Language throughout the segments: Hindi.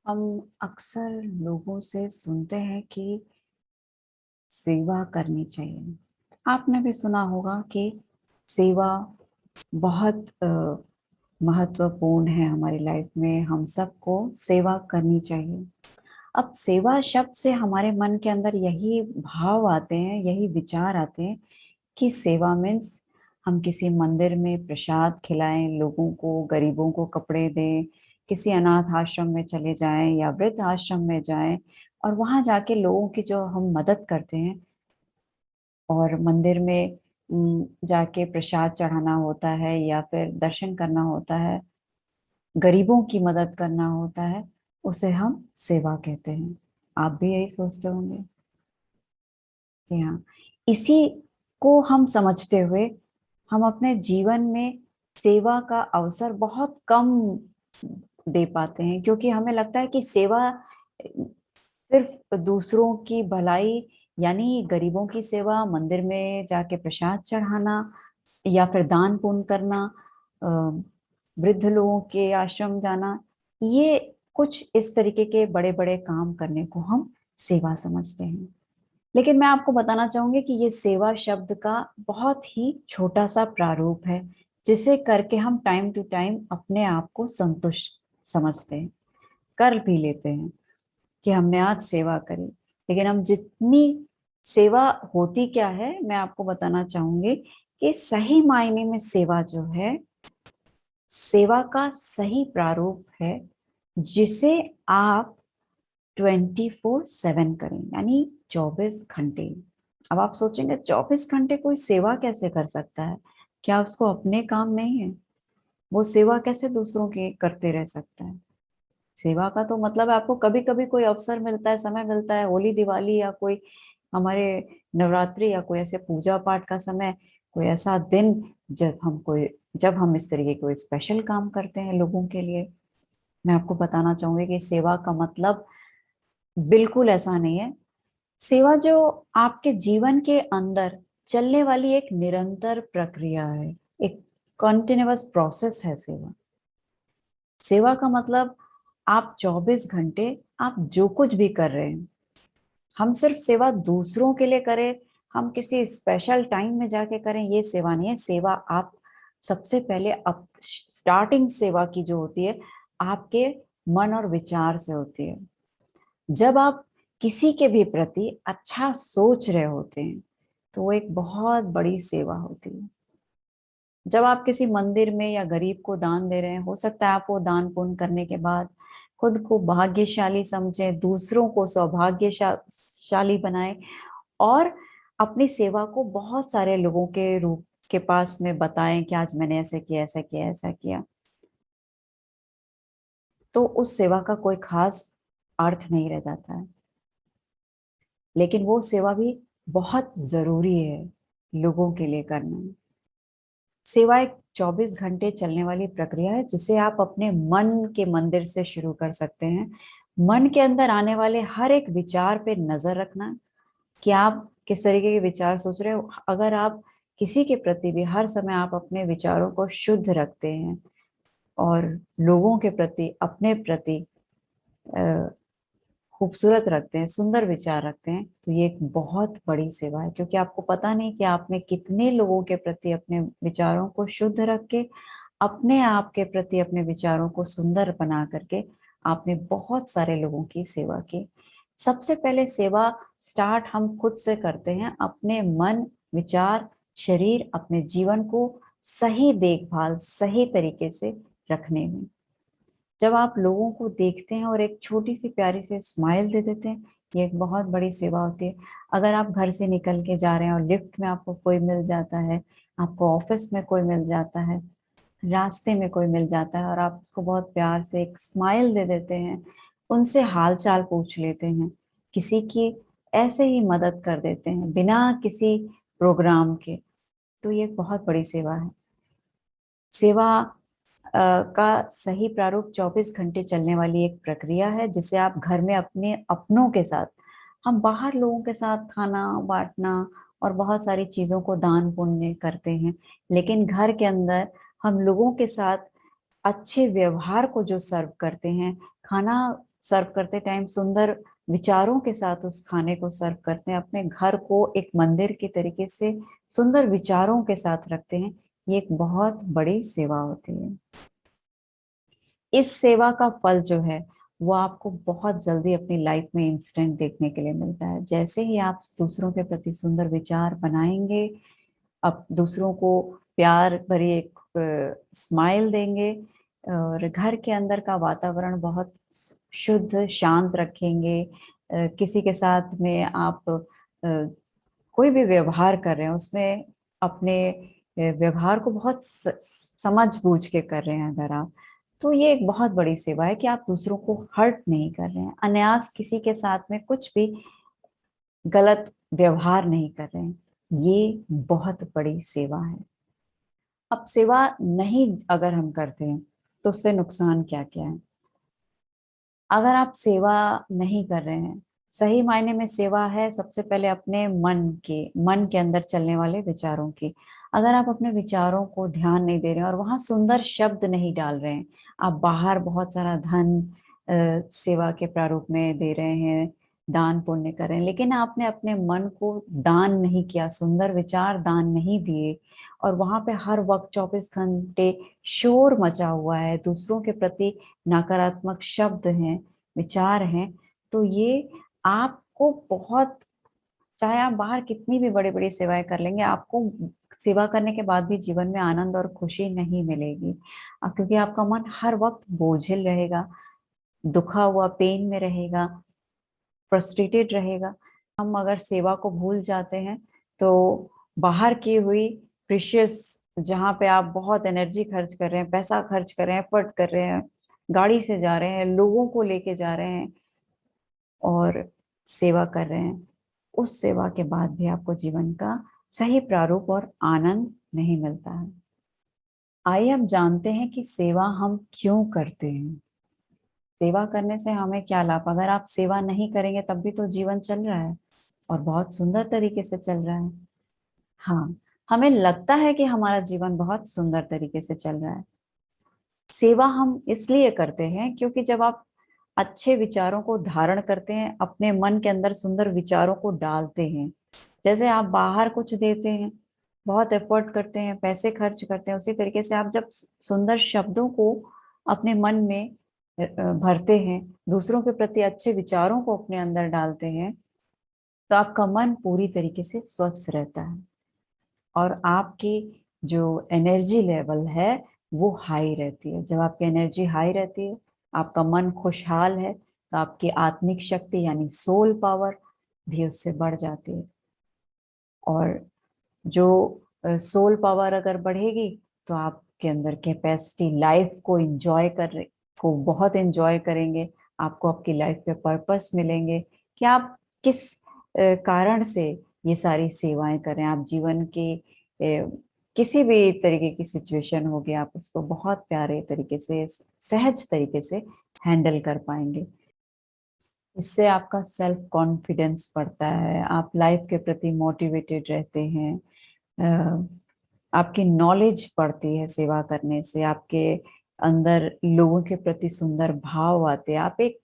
हम अक्सर लोगों से सुनते हैं कि सेवा करनी चाहिए। आपने भी सुना होगा कि सेवा बहुत महत्वपूर्ण है हमारी लाइफ में। हम सबको सेवा करनी चाहिए। अब सेवा शब्द से हमारे मन के अंदर यही भाव आते हैं, यही विचार आते हैं कि सेवा मीन्स हम किसी मंदिर में प्रसाद खिलाएं, लोगों को, गरीबों को कपड़े दें, किसी अनाथ आश्रम में चले जाएं या वृद्ध आश्रम में जाएं और वहां जाके लोगों की जो हम मदद करते हैं और मंदिर में जाके प्रसाद चढ़ाना होता है या फिर दर्शन करना होता है, गरीबों की मदद करना होता है, उसे हम सेवा कहते हैं। आप भी यही सोचते होंगे। जी हाँ। इसी को हम समझते हुए हम अपने जीवन में सेवा का अवसर बहुत कम दे पाते हैं, क्योंकि हमें लगता है कि सेवा सिर्फ दूसरों की भलाई, यानी गरीबों की सेवा, मंदिर में जाके प्रसाद चढ़ाना या फिर दान पुण्य करना, अ, वृद्ध लोगों के आश्रम जाना, ये कुछ इस तरीके के बड़े बड़े काम करने को हम सेवा समझते हैं। लेकिन मैं आपको बताना चाहूंगी कि ये सेवा शब्द का बहुत ही छोटा सा प्रारूप है, जिसे करके हम टाइम टू टाइम अपने आप को संतुष्ट समझते हैं, कर भी लेते हैं कि हमने आज सेवा करी। लेकिन हम जितनी सेवा होती क्या है, मैं आपको बताना चाहूंगी कि सही मायने में सेवा जो है, सेवा का सही प्रारूप है जिसे आप 24/7 करें, यानी 24 घंटे। अब आप सोचेंगे 24 घंटे कोई सेवा कैसे कर सकता है? क्या उसको अपने काम नहीं है? वो सेवा कैसे दूसरों की करते रह सकता है? सेवा का तो मतलब है आपको कभी कभी कोई अवसर मिलता है, समय मिलता है, होली दिवाली या कोई हमारे नवरात्रि या कोई ऐसे पूजा पाठ का समय, कोई ऐसा दिन जब हम इस तरीके कोई स्पेशल काम करते हैं लोगों के लिए। मैं आपको बताना चाहूंगी कि सेवा का मतलब बिल्कुल ऐसा नहीं है। सेवा जो आपके जीवन के अंदर चलने वाली एक निरंतर प्रक्रिया है, एक कॉन्टिन्यूअस प्रोसेस है सेवा। सेवा का मतलब आप 24 घंटे आप जो कुछ भी कर रहे हैं, हम सिर्फ सेवा दूसरों के लिए करें, हम किसी स्पेशल टाइम में जाके करें, ये सेवा नहीं है। सेवा आप सबसे पहले अब स्टार्टिंग सेवा की जो होती है, आपके मन और विचार से होती है। जब आप किसी के भी प्रति अच्छा सोच रहे होते हैं तो वो एक बहुत बड़ी सेवा होती है। जब आप किसी मंदिर में या गरीब को दान दे रहे हैं, हो सकता है आप वो दान पुण्य करने के बाद खुद को भाग्यशाली समझें, दूसरों को सौभाग्यशाली बनाएं और अपनी सेवा को बहुत सारे लोगों के रूप के पास में बताएं कि आज मैंने ऐसे किया, ऐसा किया, ऐसा किया। तो उस सेवा का कोई खास अर्थ नहीं रह जाता है। लेकिन वो सेवा भी बहुत जरूरी है लोगों के लिए करना। सेवा एक 24 घंटे चलने वाली प्रक्रिया है जिसे आप अपने मन के मंदिर से शुरू कर सकते हैं। मन के अंदर आने वाले हर एक विचार पे नजर रखना कि आप किस तरीके के विचार सोच रहे हो। अगर आप किसी के प्रति भी हर समय आप अपने विचारों को शुद्ध रखते हैं और लोगों के प्रति, अपने प्रति खूबसूरत रखते हैं, सुंदर विचार रखते हैं, तो ये एक बहुत बड़ी सेवा है। क्योंकि आपको पता नहीं कि आपने कितने लोगों के प्रति अपने विचारों को शुद्ध रख के, अपने आप के प्रति अपने विचारों को सुंदर बना करके आपने बहुत सारे लोगों की सेवा की। सबसे पहले सेवा स्टार्ट हम खुद से करते हैं, अपने मन, विचार, शरीर, अपने जीवन को सही देखभाल, सही तरीके से रखने में। जब आप लोगों को देखते हैं और एक छोटी सी प्यारी सी स्माइल दे देते हैं, ये एक बहुत बड़ी सेवा होती है। अगर आप घर से निकल के जा रहे हैं और लिफ्ट में आपको कोई मिल जाता है, आपको ऑफिस में कोई मिल जाता है, रास्ते में कोई मिल जाता है और आप उसको बहुत प्यार से एक स्माइल दे देते हैं, उनसे हाल चाल पूछ लेते हैं, किसी की ऐसे ही मदद कर देते हैं बिना किसी प्रोग्राम के, तो ये एक बहुत बड़ी सेवा है। सेवा का सही प्रारूप 24 घंटे चलने वाली एक प्रक्रिया है जिसे आप घर में अपने अपनों के साथ, हम बाहर लोगों के साथ खाना बांटना और बहुत सारी चीजों को दान पुण्य करते हैं, लेकिन घर के अंदर हम लोगों के साथ अच्छे व्यवहार को जो सर्व करते हैं, खाना सर्व करते टाइम सुंदर विचारों के साथ उस खाने को सर्व करते हैं, अपने घर को एक मंदिर की तरीके से सुंदर विचारों के साथ रखते हैं, ये एक बहुत बड़ी सेवा होती है। इस सेवा का फल जो है वो आपको बहुत जल्दी अपनी लाइफ में इंस्टेंट देखने के लिए मिलता है। जैसे ही आप दूसरों के प्रति सुंदर विचार बनाएंगे, अब दूसरों को प्यार भरी एक स्माइल देंगे और घर के अंदर का वातावरण बहुत शुद्ध शांत रखेंगे, किसी के साथ में आप कोई भी व्यवहार कर रहे हैं उसमें अपने व्यवहार को बहुत समझ बूझ के कर रहे हैं अगर आप, तो ये एक बहुत बड़ी सेवा है कि आप दूसरों को हर्ट नहीं कर रहे हैं, अनायास किसी के साथ में कुछ भी गलत व्यवहार नहीं कर रहे हैं, ये बहुत बड़ी सेवा है। अब सेवा नहीं अगर हम करते हैं तो उससे नुकसान क्या क्या है। अगर आप सेवा नहीं कर रहे हैं, सही मायने में सेवा है सबसे पहले अपने मन के अंदर चलने वाले विचारों की। अगर आप अपने विचारों को ध्यान नहीं दे रहे हैं और वहां सुंदर शब्द नहीं डाल रहे हैं, आप बाहर बहुत सारा धन सेवा के प्रारूप में दे रहे हैं, दान पुण्य कर रहे हैं, लेकिन आपने अपने मन को दान नहीं किया, सुंदर विचार दान नहीं दिए, और वहां पे हर वक्त 24 घंटे शोर मचा हुआ है, दूसरों के प्रति नकारात्मक शब्द हैं, विचार हैं, तो ये आपको बहुत, चाहे आप बाहर कितनी भी बड़ी बड़ी सेवाएं कर लेंगे, आपको सेवा करने के बाद भी जीवन में आनंद और खुशी नहीं मिलेगी। क्योंकि आपका मन हर वक्त बोझिल रहेगा, दुखा हुआ, पेन में रहेगा, फ्रस्ट्रेटेड रहेगा। हम अगर सेवा को भूल जाते हैं तो बाहर की हुई प्रीशियस, जहाँ पे आप बहुत एनर्जी खर्च कर रहे हैं, पैसा खर्च कर रहे हैं, एफर्ट कर रहे हैं, गाड़ी से जा रहे हैं, लोगों को लेके जा रहे हैं और सेवा कर रहे हैं, उस सेवा के बाद भी आपको जीवन का सही प्रारूप और आनंद नहीं मिलता है। आइए अब जानते हैं कि सेवा हम क्यों करते हैं। सेवा करने से हमें क्या लाभ। अगर आप सेवा नहीं करेंगे तब भी तो जीवन चल रहा है और बहुत सुंदर तरीके से चल रहा है। हाँ, हमें लगता है कि हमारा जीवन बहुत सुंदर तरीके से चल रहा है। सेवा हम इसलिए करते हैं क्योंकि जब आप अच्छे विचारों को धारण करते हैं, अपने मन के अंदर सुंदर विचारों को डालते हैं, जैसे आप बाहर कुछ देते हैं, बहुत एफर्ट करते हैं, पैसे खर्च करते हैं, उसी तरीके से आप जब सुंदर शब्दों को अपने मन में भरते हैं, दूसरों के प्रति अच्छे विचारों को अपने अंदर डालते हैं, तो आपका मन पूरी तरीके से स्वस्थ रहता है और आपकी जो एनर्जी लेवल है वो हाई रहती है। जब आपकी एनर्जी हाई रहती है, आपका मन खुशहाल है, तो आपकी आत्मिक शक्ति यानी सोल पावर भी उससे बढ़ जाती है। और जो सोल पावर अगर बढ़ेगी तो आपके अंदर कैपेसिटी, लाइफ को एंजॉय को बहुत एंजॉय करेंगे, आपको आपकी लाइफ पे पर्पस मिलेंगे कि आप किस कारण से ये सारी सेवाएं करें। आप जीवन के किसी भी तरीके की सिचुएशन होगी, आप उसको बहुत प्यारे तरीके से, सहज तरीके से हैंडल कर पाएंगे। इससे आपका सेल्फ कॉन्फिडेंस बढ़ता है, आप लाइफ के प्रति मोटिवेटेड रहते हैं, आपकी नॉलेज बढ़ती है सेवा करने से, आपके अंदर लोगों के प्रति सुंदर भाव आते हैं, आप एक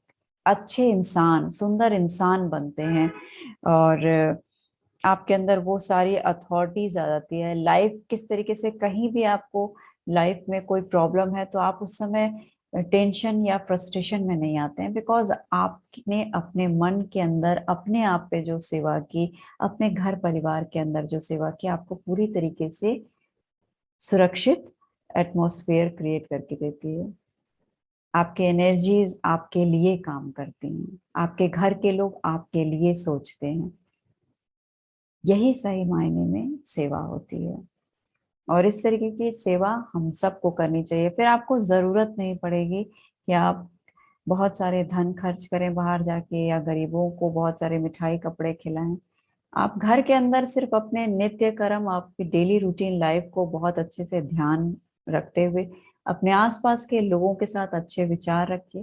अच्छे इंसान, सुंदर इंसान बनते हैं और आपके अंदर वो सारी अथॉरिटीज आ जाती है। लाइफ किस तरीके से, कहीं भी आपको लाइफ में कोई प्रॉब्लम है तो आप उस समय टेंशन या फ्रस्ट्रेशन में नहीं आते हैं, बिकॉज आपने अपने मन के अंदर अपने आप पे जो सेवा की, अपने घर परिवार के अंदर जो सेवा की, आपको पूरी तरीके से सुरक्षित एटमॉस्फेयर क्रिएट करके देती है। आपके एनर्जीज आपके लिए काम करती हैं, आपके घर के लोग आपके लिए सोचते हैं, यही सही मायने में सेवा होती है। और इस तरीके की सेवा हम सबको करनी चाहिए। फिर आपको जरूरत नहीं पड़ेगी कि आप बहुत सारे धन खर्च करें बाहर जाके या गरीबों को बहुत सारे मिठाई कपड़े खिलाएं। आप घर के अंदर सिर्फ अपने नित्य कर्म, आपकी डेली रूटीन लाइफ को बहुत अच्छे से ध्यान रखते हुए अपने आसपास के लोगों के साथ अच्छे विचार रखिए,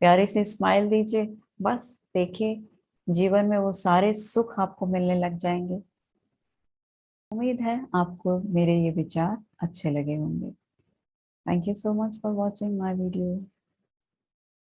प्यारे से स्माइल दीजिए, बस देखिए जीवन में वो सारे सुख आपको मिलने लग जाएंगे। उम्मीद है आपको मेरे ये विचार अच्छे लगे होंगे। Thank you so much for watching my video.